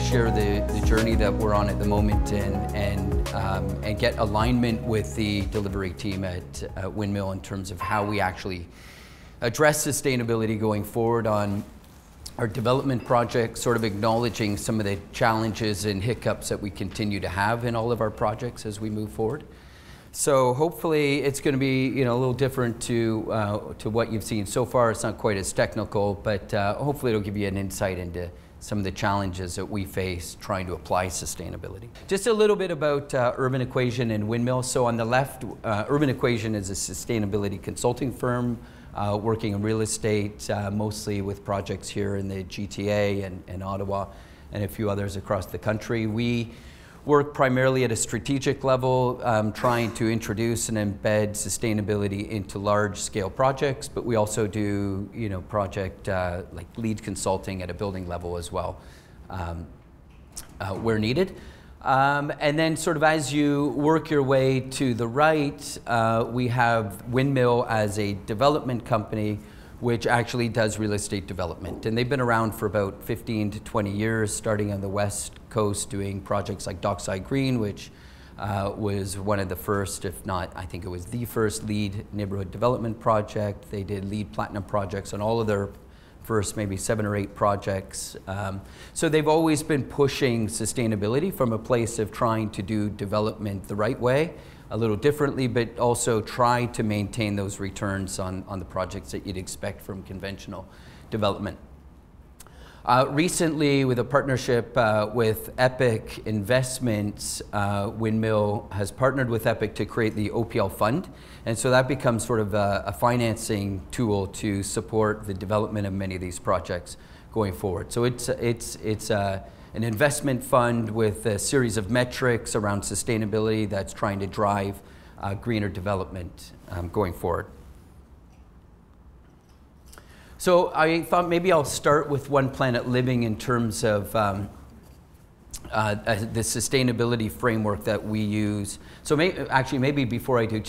share the journey that we're on at the moment and get alignment with the delivery team at Windmill in terms of how we actually address sustainability going forward on our development projects, sort of acknowledging some of the challenges and hiccups that we continue to have in all of our projects as we move forward. So hopefully it's going to be a little different to what you've seen so far. It's not quite as technical, but hopefully it'll give you an insight into some of the challenges that we face trying to apply sustainability. Just a little bit about Urban Equation and Windmill. So on the left, Urban Equation is a sustainability consulting firm working in real estate, mostly with projects here in the GTA and Ottawa and a few others across the country. We work primarily at a strategic level, trying to introduce and embed sustainability into large-scale projects, but we also do, project like lead consulting at a building level as well, where needed. And then sort of as you work your way to the right, we have Windmill as a development company which actually does real estate development. And they've been around for about 15 to 20 years, starting on the West Coast doing projects like Dockside Green, which was one of the first, if not, I think it was the first LEED neighborhood development project. They did LEED Platinum projects on all of their first maybe 7 or 8 projects. So they've always been pushing sustainability from a place of trying to do development the right way, a little differently, but also try to maintain those returns on the projects that you'd expect from conventional development. Recently, with a partnership with Epic Investments, Windmill has partnered with Epic to create the OPL Fund. And so that becomes sort of a financing tool to support the development of many of these projects going forward. So it's an investment fund with a series of metrics around sustainability that's trying to drive greener development going forward. So I thought maybe I'll start with One Planet Living in terms of the sustainability framework that we use. So maybe before I do,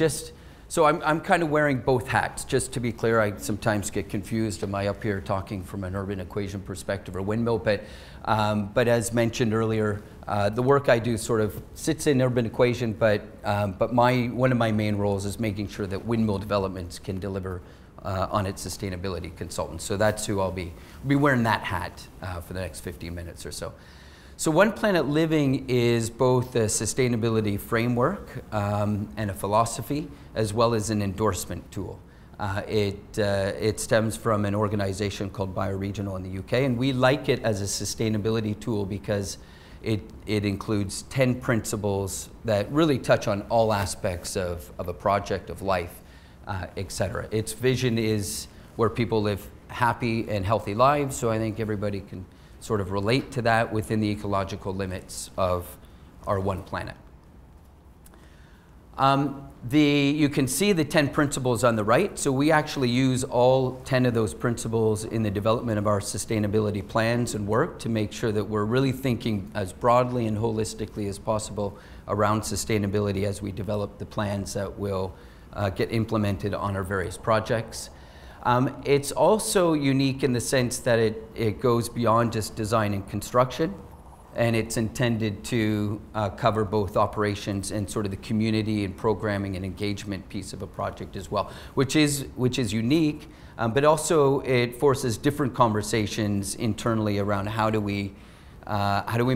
so I'm kind of wearing both hats. Just to be clear, I sometimes get confused. Am I up here talking from an Urban Equation perspective or Windmill? But as mentioned earlier, the work I do sort of sits in Urban Equation, but one of my main roles is making sure that Windmill Developments can deliver on its sustainability consultant. So that's who I'll be wearing that hat for the next 15 minutes or so. So One Planet Living is both a sustainability framework and a philosophy, as well as an endorsement tool. It stems from an organization called Bioregional in the UK, and we like it as a sustainability tool because it includes 10 principles that really touch on all aspects of a project, of life, etc. Its vision is where people live happy and healthy lives, so I think everybody can sort of relate to that within the ecological limits of our one planet. You can see the 10 principles on the right, so we actually use all 10 of those principles in the development of our sustainability plans and work to make sure that we're really thinking as broadly and holistically as possible around sustainability as we develop the plans that will get implemented on our various projects. It's also unique in the sense that it goes beyond just design and construction, and it's intended to cover both operations and sort of the community and programming and engagement piece of a project as well, which is unique, but also it forces different conversations internally around how do we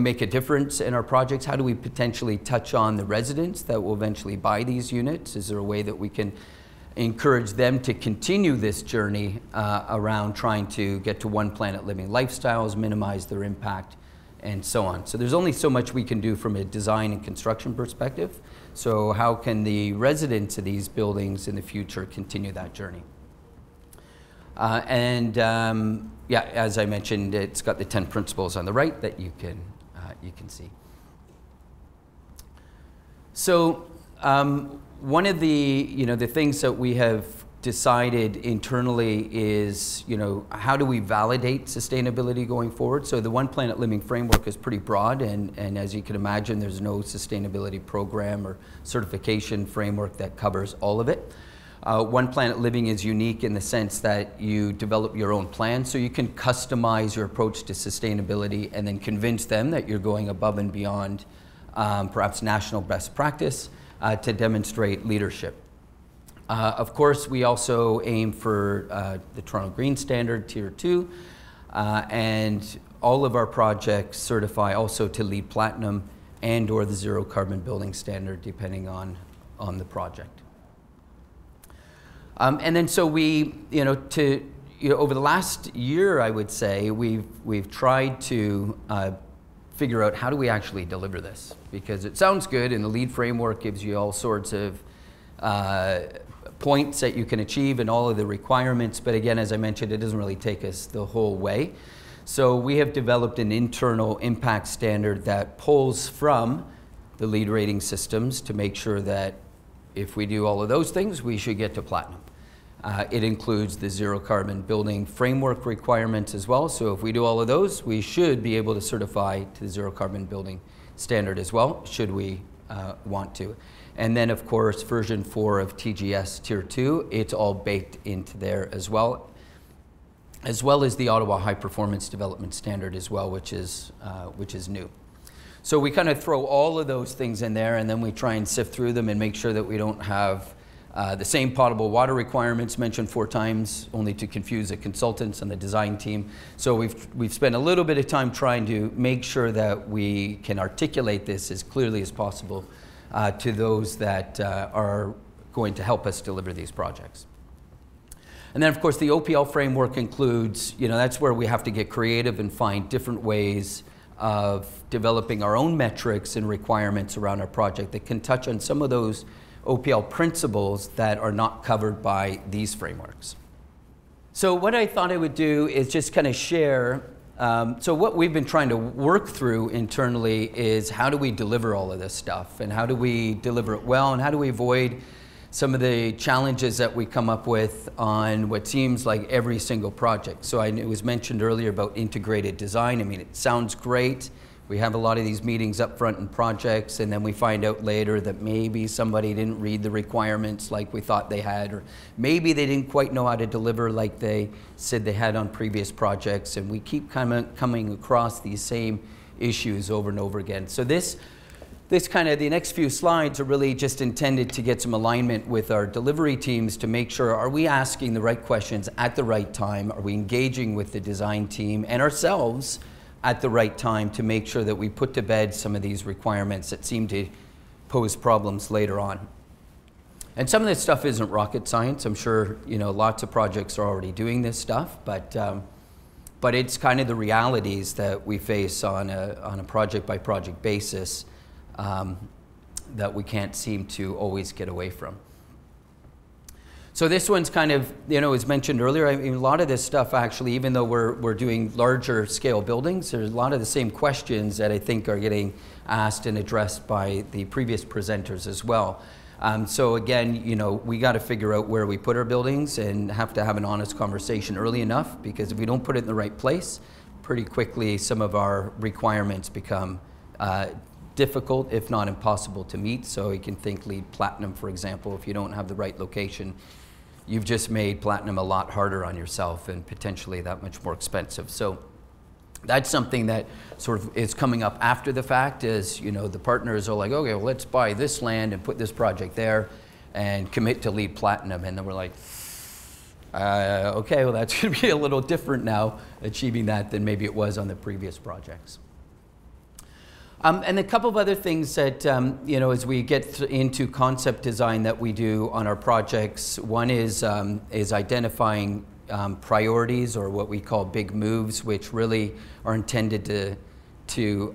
make a difference in our projects? How do we potentially touch on the residents that will eventually buy these units? Is there a way that we can encourage them to continue this journey around trying to get to one planet living lifestyles, minimize their impact, and so on. So there's only so much we can do from a design and construction perspective. So how can the residents of these buildings in the future continue that journey? Yeah, as I mentioned, it's got the 10 principles on the right that you can see. So one of the things that we have decided internally is, how do we validate sustainability going forward? So the One Planet Living framework is pretty broad, and as you can imagine, there's no sustainability program or certification framework that covers all of it. One Planet Living is unique in the sense that you develop your own plan, so you can customize your approach to sustainability and then convince them that you're going above and beyond perhaps national best practice to demonstrate leadership. Of course, we also aim for the Toronto Green Standard Tier 2, and all of our projects certify also to LEED Platinum and or the Zero Carbon Building Standard, depending on the project. And then so we, over the last year, I would say, we've tried to figure out how do we actually deliver this, because it sounds good and the LEED framework gives you all sorts of points that you can achieve and all of the requirements, but again, as I mentioned, it doesn't really take us the whole way. So we have developed an internal impact standard that pulls from the LEED rating systems to make sure that if we do all of those things, we should get to platinum. It includes the zero carbon building framework requirements as well. So if we do all of those, we should be able to certify to the zero carbon building standard as well, should we want to. And then of course, version 4 of TGS Tier 2, it's all baked into there as well as the Ottawa High Performance Development Standard as well, which is new. So we kind of throw all of those things in there and then we try and sift through them and make sure that we don't have the same potable water requirements mentioned 4 times, only to confuse the consultants and the design team. So we've spent a little bit of time trying to make sure that we can articulate this as clearly as possible to those that are going to help us deliver these projects. And then of course the OPL framework includes, that's where we have to get creative and find different ways of developing our own metrics and requirements around our project that can touch on some of those OPL principles that are not covered by these frameworks. So what I thought I would do is just kind of share, so what we've been trying to work through internally is how do we deliver all of this stuff and how do we deliver it well and how do we avoid some of the challenges that we come up with on what seems like every single project. So it was mentioned earlier about integrated design. I mean, it sounds great. We have a lot of these meetings up front in projects and then we find out later that maybe somebody didn't read the requirements like we thought they had, or maybe they didn't quite know how to deliver like they said they had on previous projects, and we keep coming across these same issues over and over again. So the next few slides are really just intended to get some alignment with our delivery teams to make sure, are we asking the right questions at the right time? Are we engaging with the design team and ourselves at the right time to make sure that we put to bed some of these requirements that seem to pose problems later on. And some of this stuff isn't rocket science. I'm sure lots of projects are already doing this stuff, but it's kind of the realities that we face on a project by project basis that we can't seem to always get away from. So this one's kind of, as mentioned earlier, I mean, a lot of this stuff actually, even though we're doing larger scale buildings, there's a lot of the same questions that I think are getting asked and addressed by the previous presenters as well. So again, we got to figure out where we put our buildings and have to have an honest conversation early enough, because if we don't put it in the right place, pretty quickly some of our requirements become difficult, if not impossible to meet. So you can think LEED Platinum, for example, if you don't have the right location, you've just made Platinum a lot harder on yourself and potentially that much more expensive. So that's something that sort of is coming up after the fact, is, the partners are like, okay, well, let's buy this land and put this project there and commit to LEED Platinum. And then we're like, okay, well, that's going to be a little different now, achieving that, than maybe it was on the previous projects. And a couple of other things that, as we get into concept design that we do on our projects, one is identifying priorities, or what we call big moves, which really are intended to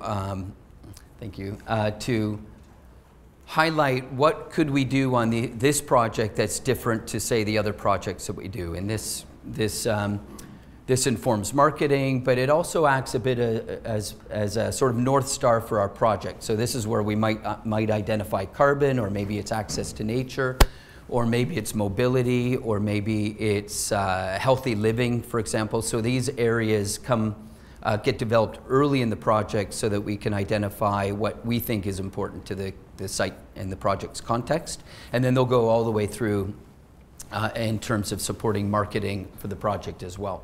highlight what could we do on this project that's different to, say, the other projects that we do. And this informs marketing, but it also acts a bit as a sort of North Star for our project. So this is where we might identify carbon, or maybe it's access to nature, or maybe it's mobility, or maybe it's healthy living, for example. So these areas get developed early in the project so that we can identify what we think is important to the site and the project's context. And then they'll go all the way through in terms of supporting marketing for the project as well.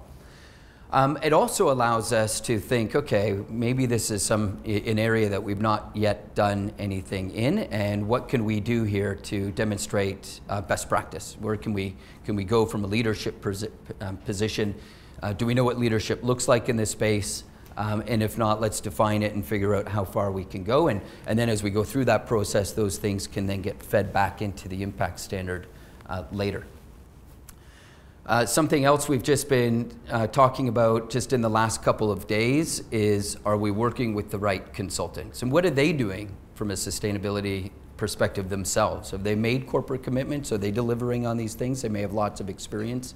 It also allows us to think, okay, maybe this is an area that we've not yet done anything in, and what can we do here to demonstrate best practice? Where can we go from a leadership position? Do we know what leadership looks like in this space? And if not, let's define it and figure out how far we can go. And then as we go through that process, those things can then get fed back into the impact standard later. Something else we've just been talking about just in the last couple of days is, are we working with the right consultants? And what are they doing from a sustainability perspective themselves? Have they made corporate commitments? Are they delivering on these things? They may have lots of experience,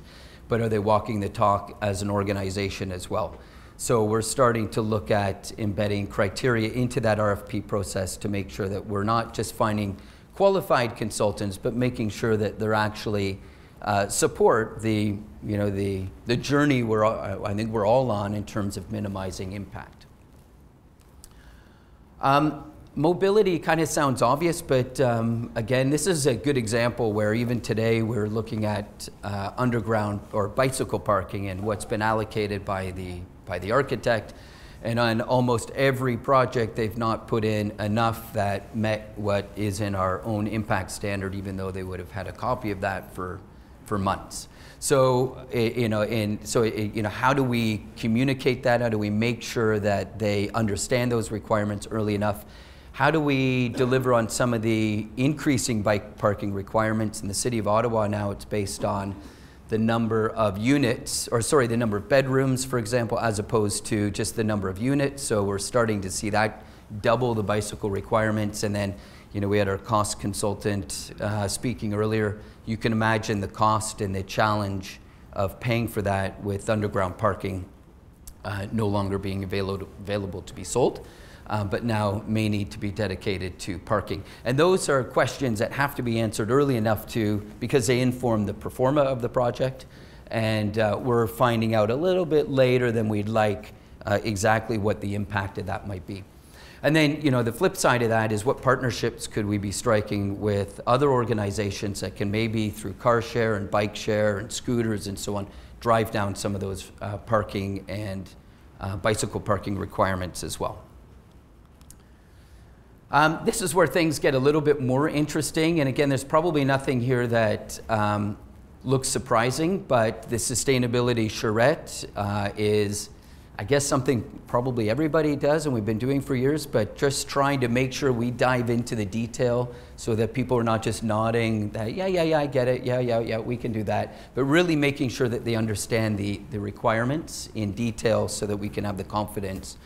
but are they walking the talk as an organization as well? So we're starting to look at embedding criteria into that RFP process to make sure that we're not just finding qualified consultants, but making sure that they're actually support the journey I think we're all on in terms of minimizing impact. Mobility kind of sounds obvious, but again, this is a good example where even today we're looking at underground or bicycle parking and what's been allocated by the architect. And on almost every project, they've not put in enough that met what is in our own impact standard, even though they would have had a copy of that for months. So, how do we communicate that? How do we make sure that they understand those requirements early enough? How do we deliver on some of the increasing bike parking requirements? In the city of Ottawa now, it's based on the number of units, the number of bedrooms, for example, as opposed to just the number of units. So we're starting to see that double the bicycle requirements. And then, we had our cost consultant speaking earlier. You can imagine the cost and the challenge of paying for that with underground parking no longer being available to be sold, but now may need to be dedicated to parking. And those are questions that have to be answered early enough because they inform the pro forma of the project. And we're finding out a little bit later than we'd like exactly what the impact of that might be. And then, the flip side of that is what partnerships could we be striking with other organizations that can maybe through car share and bike share and scooters and so on, drive down some of those parking and bicycle parking requirements as well. This is where things get a little bit more interesting. And again, there's probably nothing here that looks surprising, but the sustainability charrette is, I guess, something probably everybody does and we've been doing for years, but just trying to make sure we dive into the detail so that people are not just nodding that, yeah, I get it, yeah, we can do that, but really making sure that they understand the requirements in detail so that we can have the confidence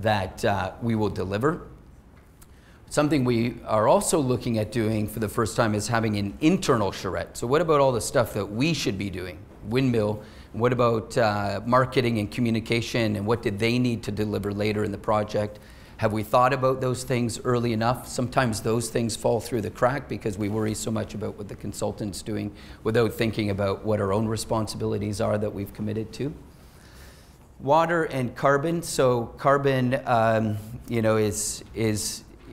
that we will deliver. Something we are also looking at doing for the first time is having an internal charrette. So what about all the stuff that we should be doing? Windmill. What about marketing and communication, and what did they need to deliver later in the project? Have we thought about those things early enough? Sometimes those things fall through the crack because we worry so much about what the consultant's doing without thinking about what our own responsibilities are that we've committed to. Water and carbon. So carbon,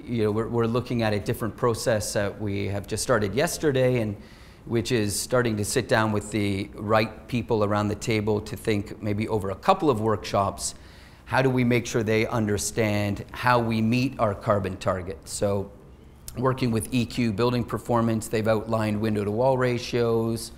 we're looking at a different process that we have just started yesterday, and which is starting to sit down with the right people around the table to think maybe over a couple of workshops, how do we make sure they understand how we meet our carbon targets? So working with EQ Building Performance, they've outlined window to wall ratios,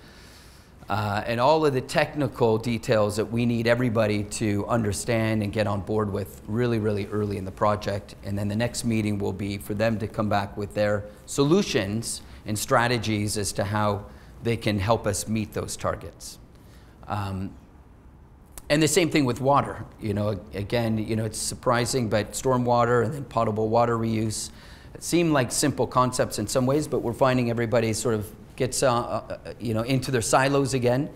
and all of the technical details that we need everybody to understand and get on board with really, really early in the project. And then the next meeting will be for them to come back with their solutions and strategies as to how they can help us meet those targets. And the same thing with water. Again, it's surprising, but stormwater and then potable water reuse seem like simple concepts in some ways, but we're finding everybody sort of gets into their silos again,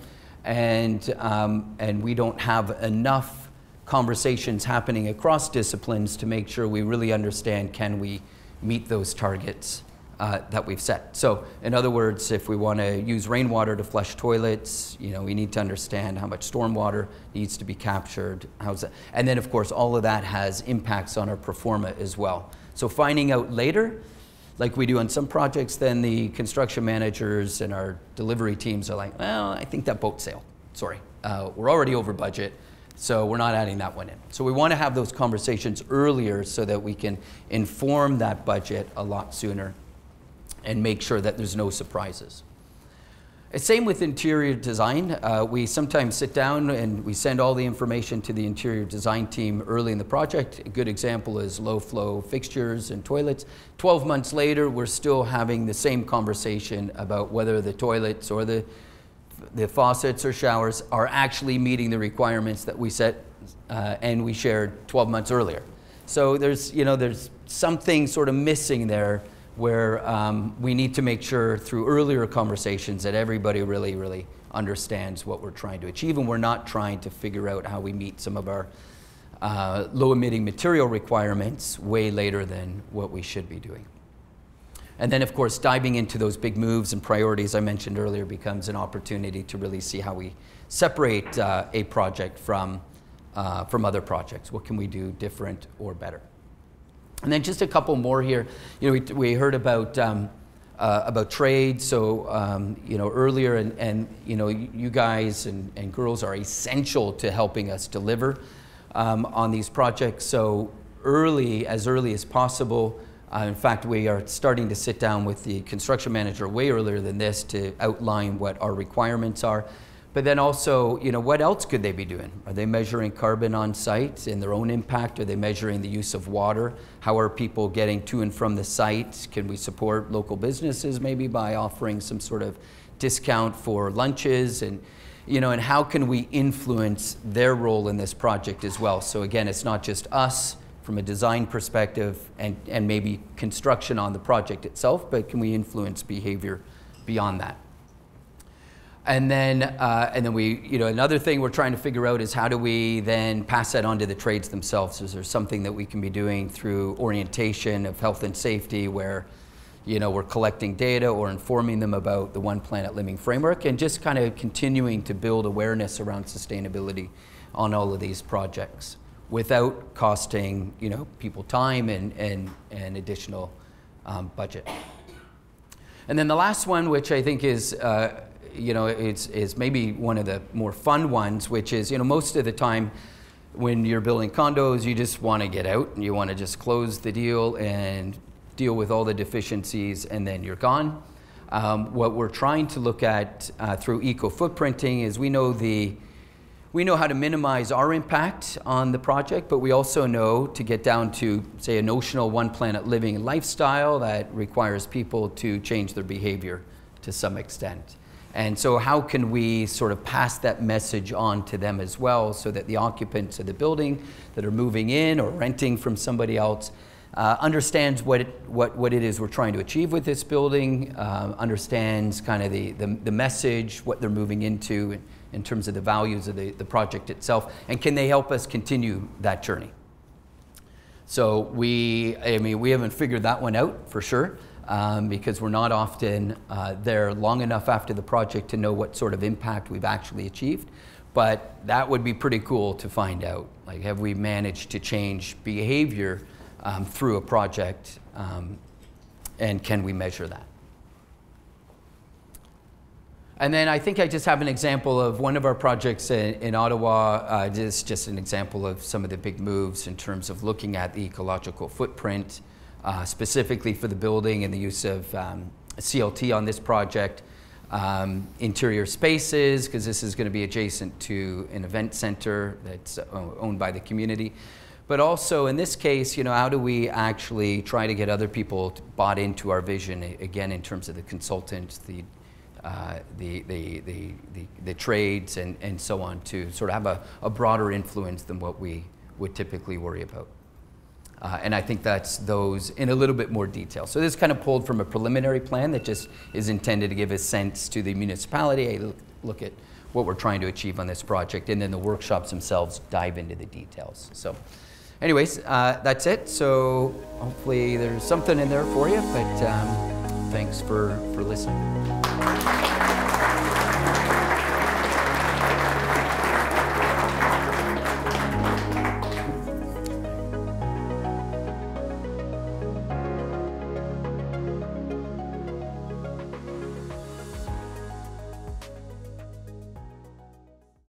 and we don't have enough conversations happening across disciplines to make sure we really understand, can we meet those targets that we've set. So in other words, if we want to use rainwater to flush toilets, we need to understand how much stormwater needs to be captured. How's that? And then of course all of that has impacts on our pro forma as well. So finding out later like we do on some projects, then the construction managers and our delivery teams are like, well, I think that boat sailed. Sorry, we're already over budget, so we're not adding that one in. So we want to have those conversations earlier so that we can inform that budget a lot sooner and make sure that there's no surprises. Same with interior design. We sometimes sit down and we send all the information to the interior design team early in the project. A good example is low flow fixtures and toilets. 12 months later, we're still having the same conversation about whether the toilets or the faucets or showers are actually meeting the requirements that we set and we shared 12 months earlier. So there's something sort of missing there where we need to make sure through earlier conversations that everybody really understands what we're trying to achieve, and we're not trying to figure out how we meet some of our low emitting material requirements way later than what we should be doing. And then of course diving into those big moves and priorities I mentioned earlier becomes an opportunity to really see how we separate a project from other projects. What can we do different or better? And then just a couple more here. We heard about trade. So earlier, and you guys and girls are essential to helping us deliver on these projects. So as early as possible. In fact, we are starting to sit down with the construction manager way earlier than this to outline what our requirements are. But then also, what else could they be doing? Are they measuring carbon on site and their own impact? Are they measuring the use of water? How are people getting to and from the site? Can we support local businesses maybe by offering some sort of discount for lunches? And how can we influence their role in this project as well? So again, it's not just us from a design perspective and maybe construction on the project itself, but can we influence behavior beyond that? And then we, another thing we're trying to figure out is how do we then pass that on to the trades themselves? Is there something that we can be doing through orientation of health and safety where, we're collecting data or informing them about the One Planet Living framework and just kind of continuing to build awareness around sustainability on all of these projects without costing, people time and additional budget. And then the last one, which I think is, it's maybe one of the more fun ones, which is, most of the time when you're building condos, you just want to get out and you want to just close the deal and deal with all the deficiencies and then you're gone. What we're trying to look at through eco-footprinting is we know how to minimize our impact on the project, but we also know to get down to, say, a notional One Planet Living lifestyle that requires people to change their behavior to some extent. And so how can we sort of pass that message on to them as well so that the occupants of the building that are moving in or renting from somebody else understands what it is we're trying to achieve with this building, understands kind of the message, what they're moving into in terms of the values of the project itself, and can they help us continue that journey? So we haven't figured that one out for sure. Because we're not often there long enough after the project to know what sort of impact we've actually achieved. But that would be pretty cool to find out. Like, have we managed to change behavior through a project, and can we measure that? And then I think I just have an example of one of our projects in Ottawa. This is just an example of some of the big moves in terms of looking at the ecological footprint. Specifically for the building and the use of CLT on this project, interior spaces, because this is going to be adjacent to an event center that's owned by the community. But also in this case, how do we actually try to get other people bought into our vision, again, in terms of the consultants, the trades and so on, to sort of have a broader influence than what we would typically worry about. And I think that's those in a little bit more detail. So this is kind of pulled from a preliminary plan that just is intended to give a sense to the municipality, hey, look at what we're trying to achieve on this project, and then the workshops themselves dive into the details. So anyways, that's it. So hopefully there's something in there for you, but thanks for listening.